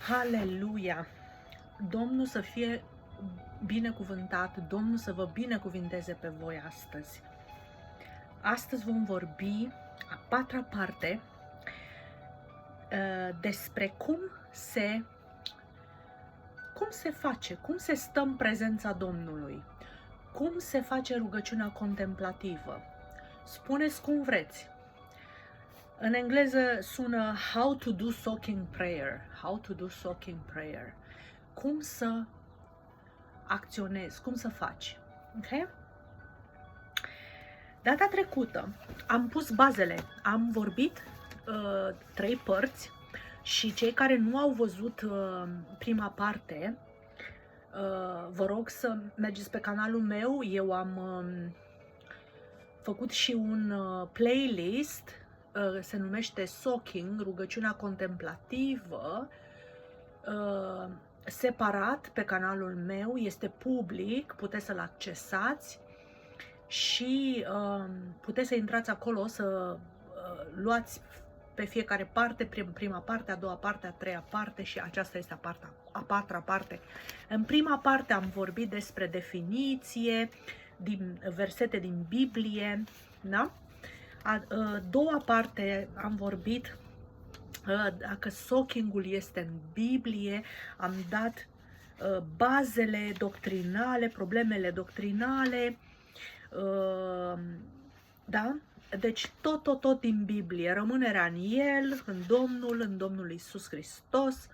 Haleluia! Domnul să fie binecuvântat, Domnul să vă binecuvinteze pe voi astăzi. Astăzi vom vorbi a patra parte despre cum se face, cum se stă în prezența Domnului, cum se face rugăciunea contemplativă. Spuneți cum vreți. În engleză sună how to do soaking prayer, how to do soaking prayer. Cum să acționezi, cum să faci. Ok? Data trecută am pus bazele, am vorbit 3 părți și cei care nu au văzut prima parte, vă rog să mergeți pe canalul meu. Eu am făcut și un playlist, se numește Soaking, rugăciunea contemplativă, separat pe canalul meu, este public, puteți să-l accesați și puteți să intrați acolo, să luați pe fiecare parte, prima parte, a doua parte, a treia parte și aceasta este a patra parte. În prima parte am vorbit despre definiție, din versete din Biblie, da? A doua parte am vorbit dacă soaking-ul este în Biblie, am dat bazele doctrinale, problemele doctrinale, da? Deci tot din Biblie, rămânerea în El, în Domnul Iisus Hristos.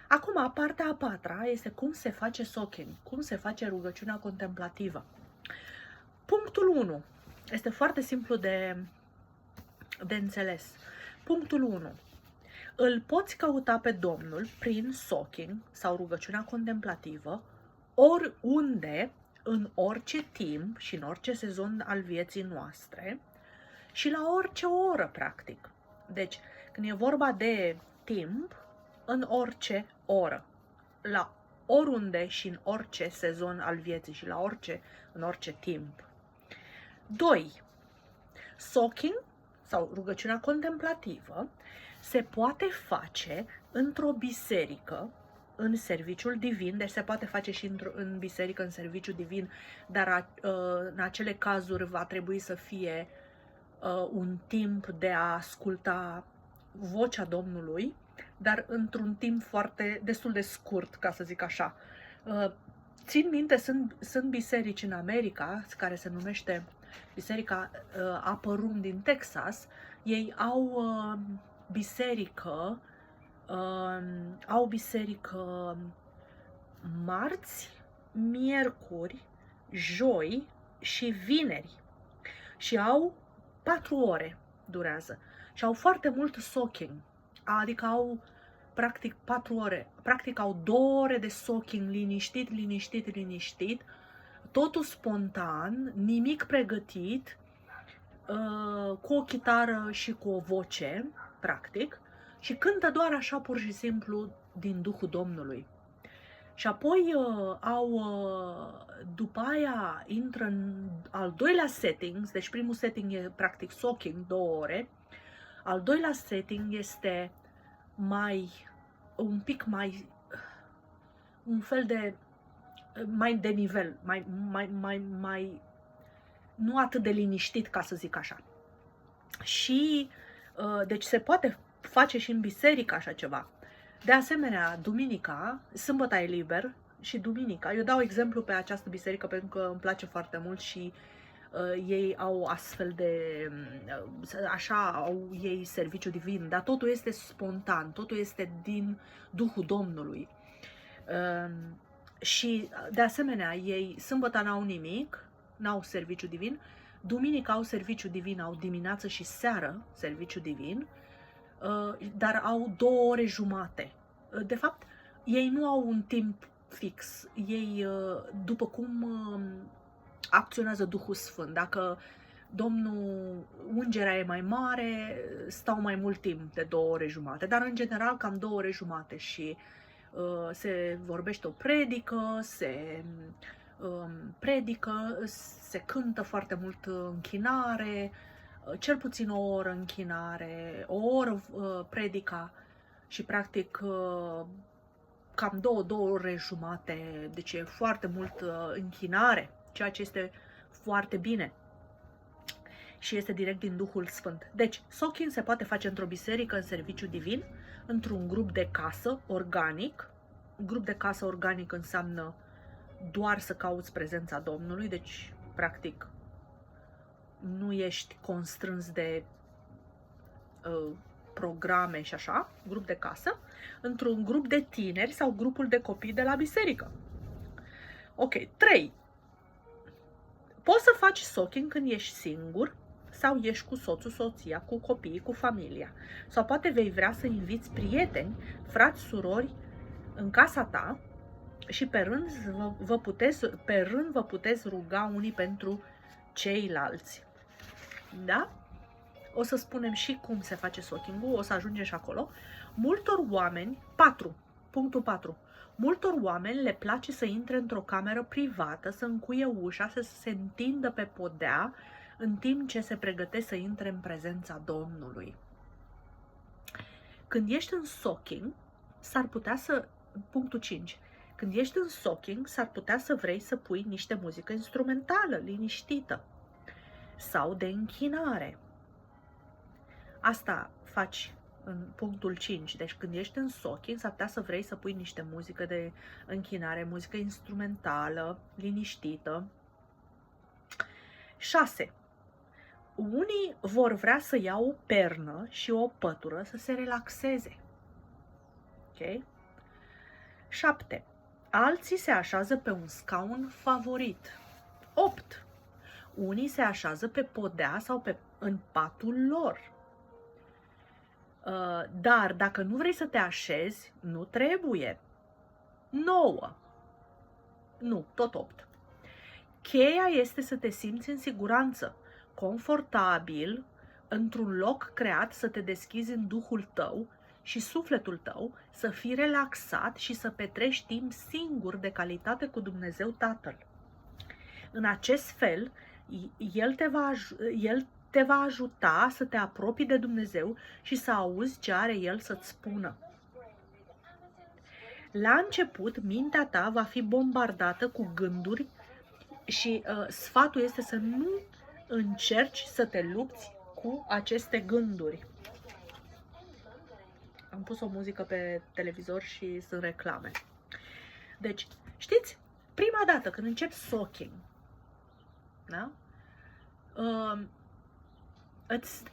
Acum, partea a patra este cum se face soaking, cum se face rugăciunea contemplativă. Punctul 1 este foarte simplu de înțeles. Punctul 1. Îl poți căuta pe Domnul prin soaking sau rugăciunea contemplativă oriunde, în orice timp și în orice sezon al vieții noastre și la orice oră, practic. Deci, când e vorba de timp, în orice oră, la oriunde și în orice sezon al vieții și în orice timp. 2. Soaking sau rugăciunea contemplativă se poate face într-o biserică, în serviciul divin, deci se poate face și în biserică, în serviciu divin, dar în acele cazuri va trebui să fie un timp de a asculta vocea Domnului, dar într-un timp destul de scurt, ca să zic așa. Țin minte, sunt biserici în America, care se numește Biserica Upper Room din Texas. Ei au biserică marți, miercuri, joi și vineri. Și au 4 ore durează. Și au foarte mult soaking. Adică au practic 4 ore. Practic au 2 ore de soaking liniștit. Totul spontan, nimic pregătit, cu o chitară și cu o voce, practic, și cântă doar așa pur și simplu din Duhul Domnului. Și apoi după aia intră în al doilea setting, deci primul setting e practic soaking, 2 ore, al doilea setting este un fel de mai de nivel, mai nu atât de liniștit, ca să zic așa. Și deci se poate face și în biserică așa ceva. De asemenea, duminica, sâmbăta e liber și duminica. Eu dau exemplu pe această biserică pentru că îmi place foarte mult și ei au astfel de, așa, au ei serviciu divin, dar totul este spontan, totul este din Duhul Domnului. Și de asemenea, ei sâmbăta n-au nimic, n-au serviciu divin, duminica au serviciu divin, au dimineață și seară serviciu divin, dar au 2 ore jumate. De fapt, ei nu au un timp fix. Ei, după cum acționează Duhul Sfânt, dacă Domnul, ungerea e mai mare, stau mai mult timp de 2 ore jumate, dar în general cam 2 ore jumate și se vorbește o predică, se cântă foarte mult închinare, cel puțin o oră închinare, o oră predica și practic cam 2 ore jumate, deci e foarte mult închinare, ceea ce este foarte bine și este direct din Duhul Sfânt. Deci, soking se poate face într-o biserică în serviciu divin, într-un grup de casă organic. Grup de casă organic înseamnă doar să cauți prezența Domnului, deci, practic, nu ești constrâns de programe și așa, grup de casă, într-un grup de tineri sau grupul de copii de la biserică. Ok, 3. Poți să faci soking când ești singur sau ești cu soțul, soția, cu copiii, cu familia. Sau poate vei vrea să inviți prieteni, frați, surori în casa ta și pe rând vă puteți ruga unii pentru ceilalți. Da? O să spunem și cum se face soking-ul, o să ajungem și acolo. Multor oameni, punctul 4. Multor oameni le place să intre într-o cameră privată, să încuie ușa, să se întindă pe podea, în timp ce se pregătesc să intre în prezența Domnului. Când ești în soking, s-ar putea să... Punctul 5. Când ești în soking, s-ar putea să vrei să pui niște muzică instrumentală, liniștită, sau de închinare. Asta faci în punctul 5. Deci când ești în soking, s-ar putea să vrei să pui niște muzică de închinare, muzică instrumentală, liniștită. 6. Unii vor vrea să ia o pernă și o pătură să se relaxeze. Ok? 7. Alții se așează pe un scaun favorit. 8. Unii se așează pe podea sau în patul lor. Dar dacă nu vrei să te așezi, nu trebuie. 9. Nu, tot 8. Cheia este să te simți în siguranță, confortabil, într-un loc creat să te deschizi în Duhul tău și sufletul tău, să fii relaxat și să petrești timp singur de calitate cu Dumnezeu Tatăl. În acest fel, El te va ajuta să te apropii de Dumnezeu și să auzi ce are El să-ți spună. La început, mintea ta va fi bombardată cu gânduri și sfatul este să nu încerci să te lupți cu aceste gânduri. Am pus o muzică pe televizor și sunt reclame. Deci, știți, prima dată când începi soking, da?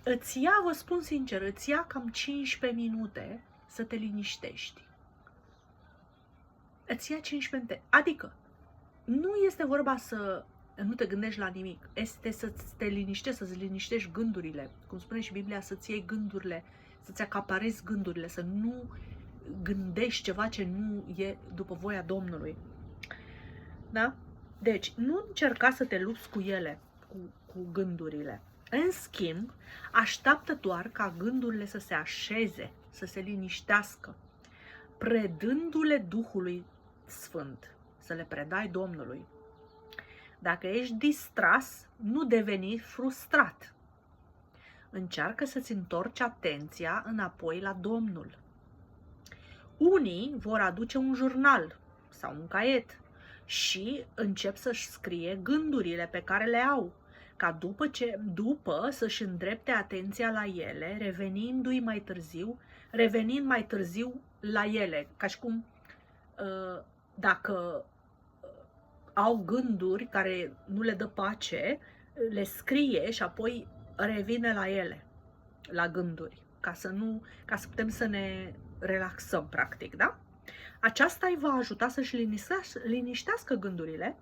Îți ia, vă spun sincer, îți ia cam 15 minute să te liniștești. Îți ia 15 minute. Adică, nu este vorba să nu te gândești la nimic. Este să te liniștești, să-ți liniștești gândurile. Cum spune și Biblia, să-ți iei gândurile, să-ți acaparezi gândurile, să nu gândești ceva ce nu e după voia Domnului. Da? Deci, nu încerca să te lupți cu ele, cu gândurile. În schimb, așteaptă doar ca gândurile să se așeze, să se liniștească, predându-le Duhului Sfânt, să le predai Domnului. Dacă ești distras, nu deveni frustrat. Încearcă să-ți întorci atenția înapoi la Domnul. Unii vor aduce un jurnal sau un caiet și încep să-și scrie gândurile pe care le au, ca după să-și îndrepte atenția la ele, revenind mai târziu la ele, ca și cum dacă au gânduri care nu le dă pace, le scrie și apoi revine la ele, la gânduri, ca să putem să ne relaxăm, practic, da? Aceasta îi va ajuta să-și liniștească gândurile,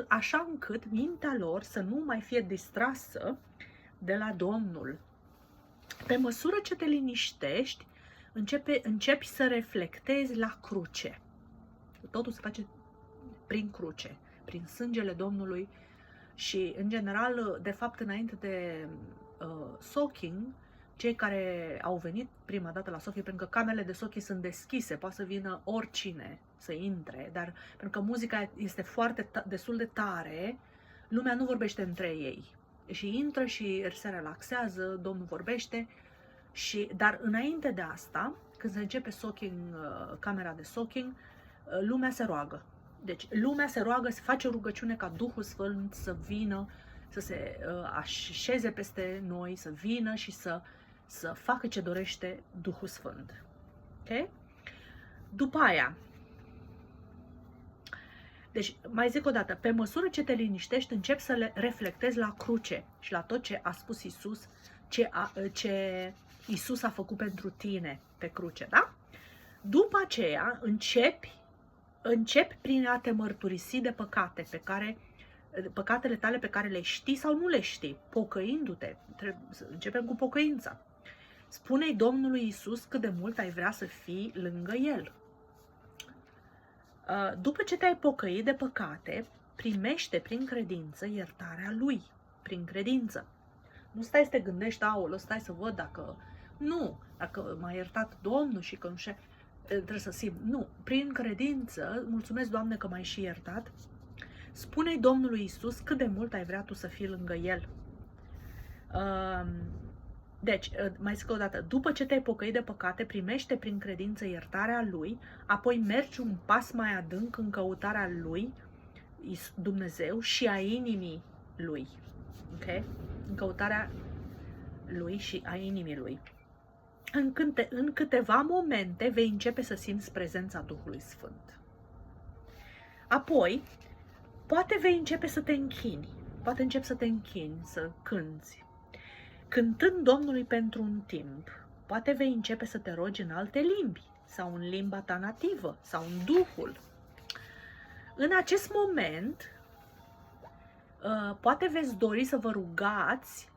așa încât mintea lor să nu mai fie distrasă de la Domnul. Pe măsură ce te liniștești, începi să reflectezi la cruce. Totul se face prin cruce, prin sângele Domnului și, în general, de fapt, înainte de soking, cei care au venit prima dată la soking, pentru că camerele de soking sunt deschise, poate să vină oricine să intre, dar pentru că muzica este destul de tare, lumea nu vorbește între ei. Și intră și se relaxează, Domnul vorbește, dar înainte de asta, când se începe soaking, camera de soaking, lumea se roagă. Deci lumea se roagă, se face o rugăciune ca Duhul Sfânt să vină, să se așeze peste noi, să vină și să facă ce dorește Duhul Sfânt. Ok? După aia, deci mai zic o dată, pe măsură ce te liniștești, începi să le reflectezi la cruce și la tot ce a spus Isus, ce Isus a făcut pentru tine pe cruce, da? După aceea începi prin a te mărturisi de păcatele tale pe care le știi sau nu le știi, pocăindu-te. Începem cu pocăința. Spune-i Domnului Isus cât de mult ai vrea să fii lângă El. După ce te-ai pocăit de păcate, primește prin credință iertarea Lui. Prin credință. Nu stai să te gândești, aolă, stai să văd dacă... Nu, dacă m-a iertat Domnul și că nu știu, trebuie să simt. Nu, prin credință, mulțumesc, Doamne, că m-ai și iertat. Spune-i Domnului Isus cât de mult ai vrea tu să fii lângă El. Deci, mai zic o dată, după ce te-ai pocăit de păcate, primește prin credință iertarea Lui, apoi mergi un pas mai adânc în căutarea Lui, Dumnezeu, și a inimii Lui. Ok? În căutarea Lui și a inimii Lui. În câteva momente vei începe să simți prezența Duhului Sfânt. Apoi, poate vei începe să te închini. Poate începi să te închini, să cânți. Cântând Domnului pentru un timp, poate vei începe să te rogi în alte limbi, sau în limba ta nativă, sau în Duhul. În acest moment, poate veți dori să vă rugați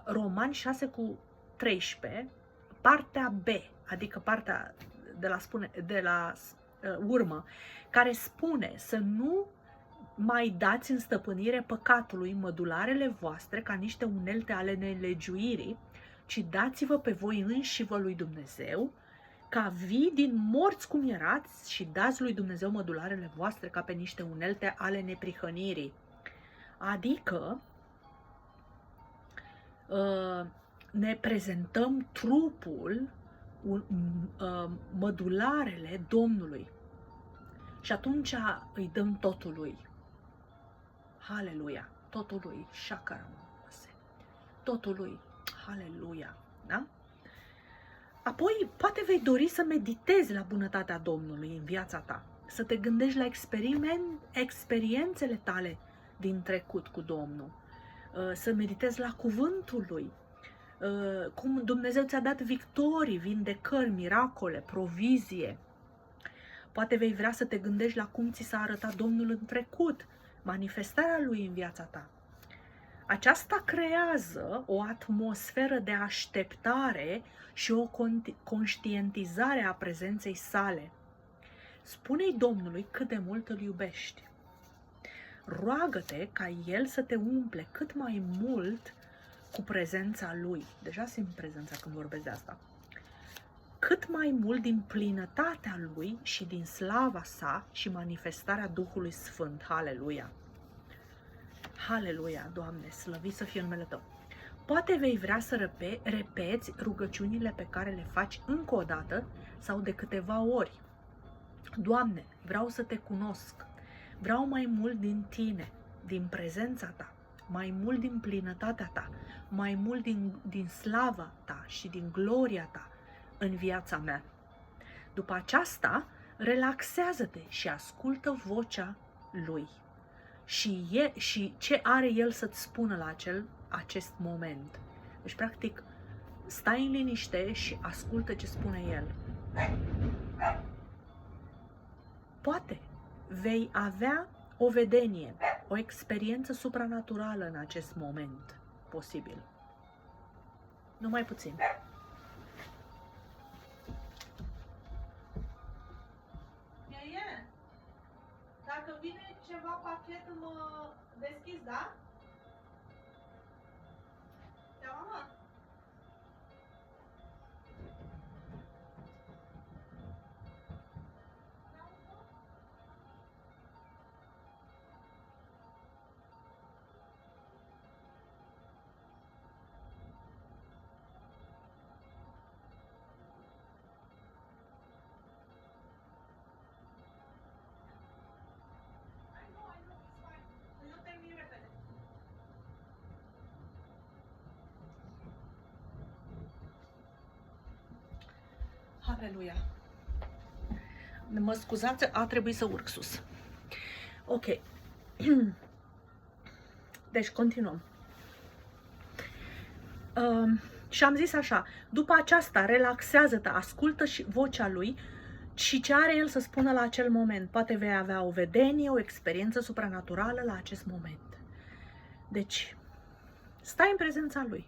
Romani 6:13, partea B, adică partea de la urmă, care spune să nu mai dați în stăpânire păcatului mădularele voastre ca niște unelte ale nelegiuirii, ci dați-vă pe voi înși-vă lui Dumnezeu, ca vii din morți cum erați, și dați lui Dumnezeu mădularele voastre ca pe niște unelte ale neprihănirii. Adică ne prezentăm trupul, mădularele Domnului. Și atunci îi dăm totul lui. Haleluia! Totul lui. Shakaramase. Totul lui. Haleluia! Da? Apoi, poate vei dori să meditezi la bunătatea Domnului în viața ta. Să te gândești la experiențele tale din trecut cu Domnul. Să meditezi la cuvântul lui. Cum Dumnezeu ți-a dat victorii, vindecări, miracole, provizie. Poate vei vrea să te gândești la cum ți s-a arătat Domnul în trecut, manifestarea Lui în viața ta. Aceasta creează o atmosferă de așteptare și o conștientizare a prezenței sale. Spune-i Domnului cât de mult îl iubești. Roagă-te ca El să te umple cât mai mult cu prezența Lui. Deja simt prezența când vorbesc de asta. Cât mai mult din plinătatea Lui și din slava sa și manifestarea Duhului Sfânt. Haleluia! Haleluia, Doamne, slăvit să fie numele Tău! Poate vei vrea să repeți rugăciunile pe care le faci încă o dată sau de câteva ori. Doamne, vreau să Te cunosc, vreau mai mult din Tine, din prezența Ta, mai mult din plinătatea Ta, mai mult din slava Ta și din gloria Ta în viața mea. După aceasta, relaxează-te și ascultă vocea Lui. Și ce are El să-ți spună la acest moment. Deci, practic, stai în liniște și ascultă ce spune El. Poate vei avea o vedenie, o experiență supranaturală în acest moment posibil. Numai puțin. Dacă vine ceva pachet, mă deschizi, da? Da, mama? Aleluia. Mă scuzați, a trebuit să urc sus. Ok. Deci, continuăm. Și am zis așa, după aceasta, relaxează-te, ascultă și vocea lui și ce are el să spună la acel moment. Poate vei avea o vedenie, o experiență supranaturală la acest moment. Deci, stai în prezența lui.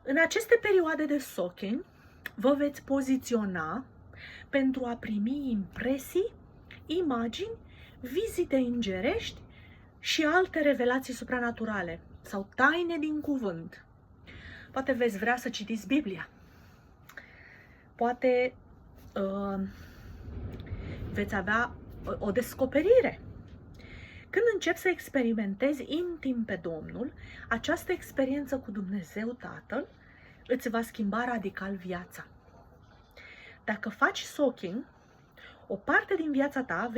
În aceste perioade de socheni, vă veți poziționa pentru a primi impresii, imagini, vizite îngerești și alte revelații supranaturale sau taine din cuvânt. Poate veți vrea să citiți Biblia. Poate veți avea o descoperire. Când începi să experimentezi intim pe Domnul, această experiență cu Dumnezeu Tatăl îți va schimba radical viața. Dacă faci soaking, o parte din viața ta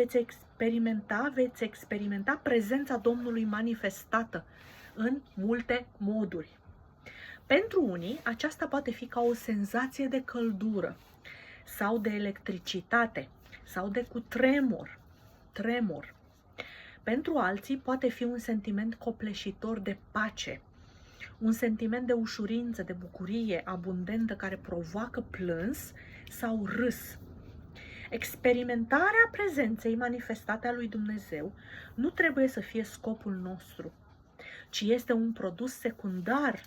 veți experimenta prezența Domnului manifestată în multe moduri. Pentru unii, aceasta poate fi ca o senzație de căldură sau de electricitate sau de cutremur. Pentru alții poate fi un sentiment copleșitor de pace, un sentiment de ușurință, de bucurie abundentă care provoacă plâns sau râs. Experimentarea prezenței manifestate a lui Dumnezeu nu trebuie să fie scopul nostru, ci este un produs secundar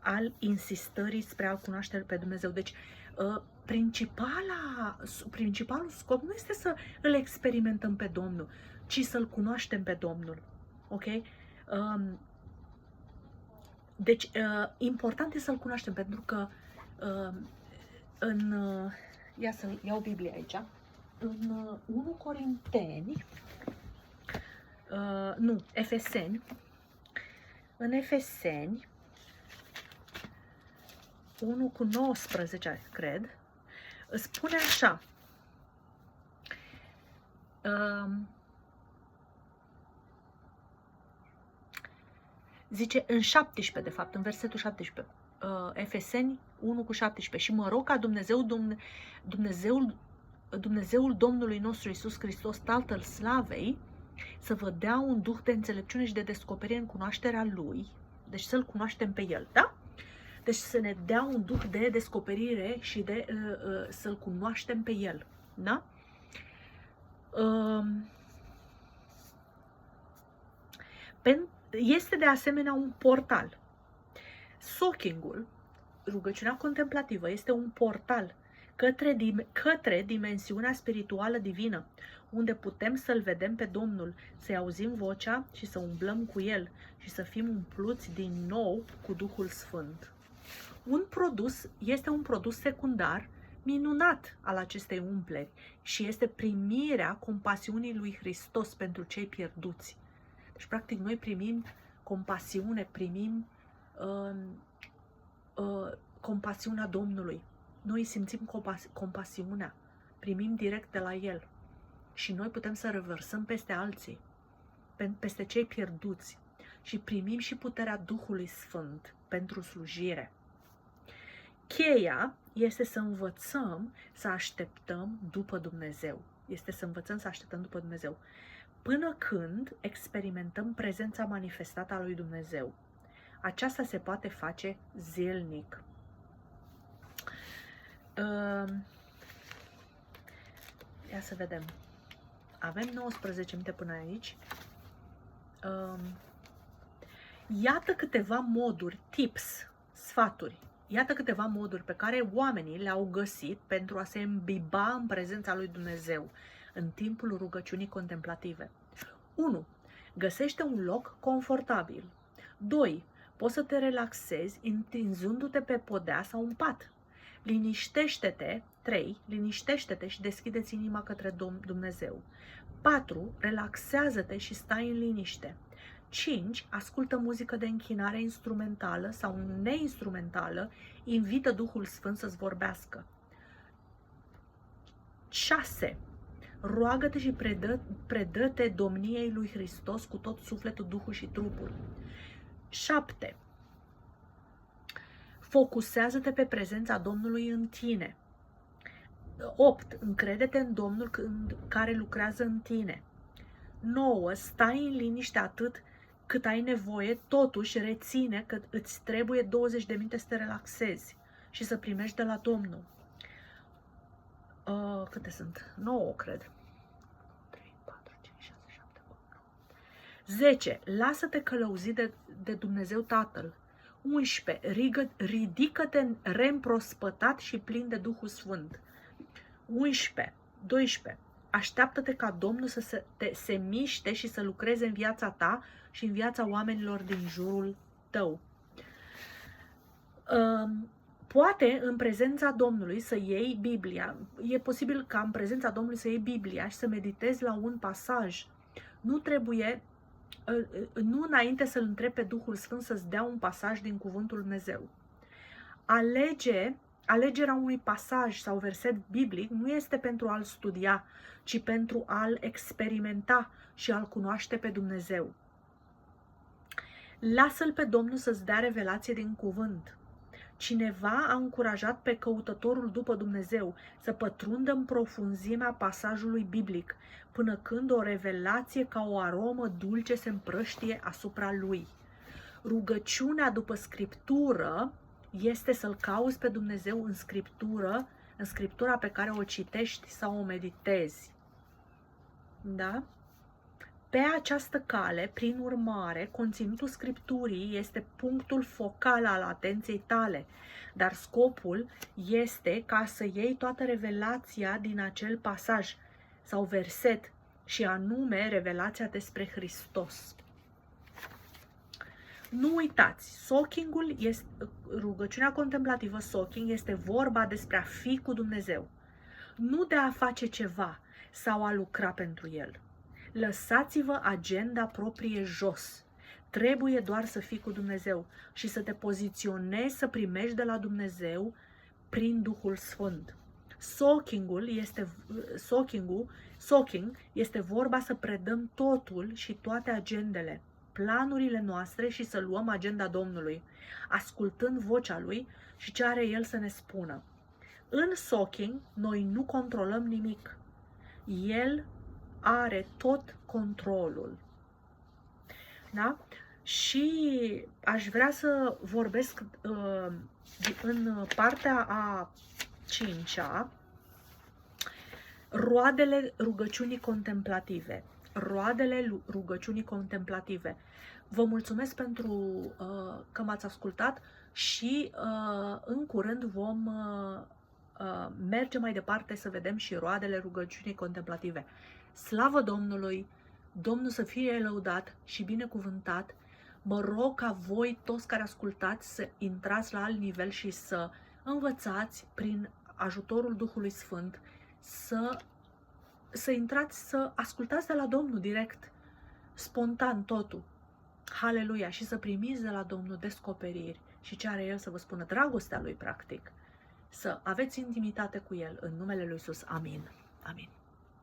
al insistării spre a-L cunoaște pe Dumnezeu. Deci, principalul scop nu este să îl experimentăm pe Domnul, ci să-L cunoaștem pe Domnul. Ok? Deci, important este să-L cunoaștem, pentru că ia să iau Biblia aici. În 1 Corinteni, Efeseni, în Efeseni 1:19, cred, spune așa, zice în 17, de fapt, în versetul 17, Efeseni 1:17, și mă rog ca Dumnezeul Domnului nostru Iisus Hristos, Tatăl Slavei, să vă dea un duh de înțelepciune și de descoperire în cunoașterea Lui, deci să-L cunoaștem pe El, da? Deci să ne dea un duh de descoperire și de să-L cunoaștem pe El, da? Este de asemenea un portal. Soaking-ul, rugăciunea contemplativă, este un portal către dimensiunea spirituală divină, unde putem să-L vedem pe Domnul, să-i auzim vocea și să umblăm cu El și să fim umpluți din nou cu Duhul Sfânt. Este un produs secundar minunat al acestei umpleri și este primirea compasiunii lui Hristos pentru cei pierduți. Deci, practic, noi primim compasiune, primim compasiunea Domnului. Noi simțim compasiunea, primim direct de la El și noi putem să revărsăm peste alții, peste cei pierduți și primim și puterea Duhului Sfânt pentru slujire. Cheia este să învățăm să așteptăm după Dumnezeu. Până când experimentăm prezența manifestată a lui Dumnezeu. Aceasta se poate face zilnic. Ia să vedem. Avem 19 minute până aici. Iată câteva moduri, tips, sfaturi. Iată câteva moduri pe care oamenii le-au găsit pentru a se îmbiba în prezența lui Dumnezeu în timpul rugăciunii contemplative. 1. Găsește un loc confortabil. 2. Poți să te relaxezi întinzându-te pe podea sau un pat. Liniștește-te. 3. Liniștește-te și deschide-ți inima către Dumnezeu. 4. Relaxează-te și stai în liniște. 5. Ascultă muzică de închinare instrumentală sau neinstrumentală, invită Duhul Sfânt să-ți vorbească. 6. Roagă-te și predă-te domniei lui Hristos cu tot sufletul, Duhul și trupul. 7. Focusează-te pe prezența Domnului în tine. 8. Încrede-te în Domnul care lucrează în tine. 9. Stai în liniște atât cât ai nevoie, totuși reține că îți trebuie 20 de minute să te relaxezi și să primești de la Domnul. Câte sunt? 9, cred. 3, 4, 5, 6, 7, 8, 9. 10. Lasă-te călăuzit de Dumnezeu Tatăl. 11. Ridică-te reîmprospătat și plin de Duhul Sfânt. 11. 12. Așteaptă-te ca Domnul să se miște și să lucreze în viața ta și în viața oamenilor din jurul tău. Poate în prezența Domnului să iei Biblia. E posibil ca în prezența Domnului să iei Biblia și să meditezi la un pasaj. Nu înainte să-L întrebi pe Duhul Sfânt să-ți dea un pasaj din Cuvântul Dumnezeu. Alegerea unui pasaj sau verset biblic nu este pentru a-l studia, ci pentru a-l experimenta și a-l cunoaște pe Dumnezeu. Lasă-l pe Domnul să-ți dea revelație din cuvânt. Cineva a încurajat pe căutătorul după Dumnezeu să pătrundă în profunzimea pasajului biblic, până când o revelație ca o aromă dulce se împrăștie asupra lui. Rugăciunea după Scriptură este să-L cauți pe Dumnezeu în Scriptura pe care o citești sau o meditezi. Da? Pe această cale, prin urmare, conținutul Scripturii este punctul focal al atenției tale, dar scopul este ca să iei toată revelația din acel pasaj sau verset, și anume revelația despre Hristos. Nu uitați, rugăciunea contemplativă, soaking, este vorba despre a fi cu Dumnezeu, nu de a face ceva sau a lucra pentru El. Lăsați-vă agenda proprie jos. Trebuie doar să fii cu Dumnezeu și să te poziționezi să primești de la Dumnezeu prin Duhul Sfânt. Soaking este vorba să predăm totul și toate agendele, planurile noastre și să luăm agenda Domnului, ascultând vocea Lui și ce are El să ne spună. În soaking, noi nu controlăm nimic. El are tot controlul. Da? Și aș vrea să vorbesc în partea a 5-a, roadele rugăciunii contemplative. Roadele rugăciunii contemplative. Vă mulțumesc pentru că m-ați ascultat și în curând vom merge mai departe să vedem și roadele rugăciunii contemplative. Slavă Domnului! Domnul să fie lăudat și binecuvântat. Mă rog ca voi, toți care ascultați, să intrați la alt nivel și să învățați prin ajutorul Duhului Sfânt să intrați, să ascultați de la Domnul direct, spontan totul. Haleluia! Și să primiți de la Domnul descoperiri și ce are El să vă spună, dragostea Lui, practic. Să aveți intimitate cu El în numele Lui Iisus. Amin. Amin.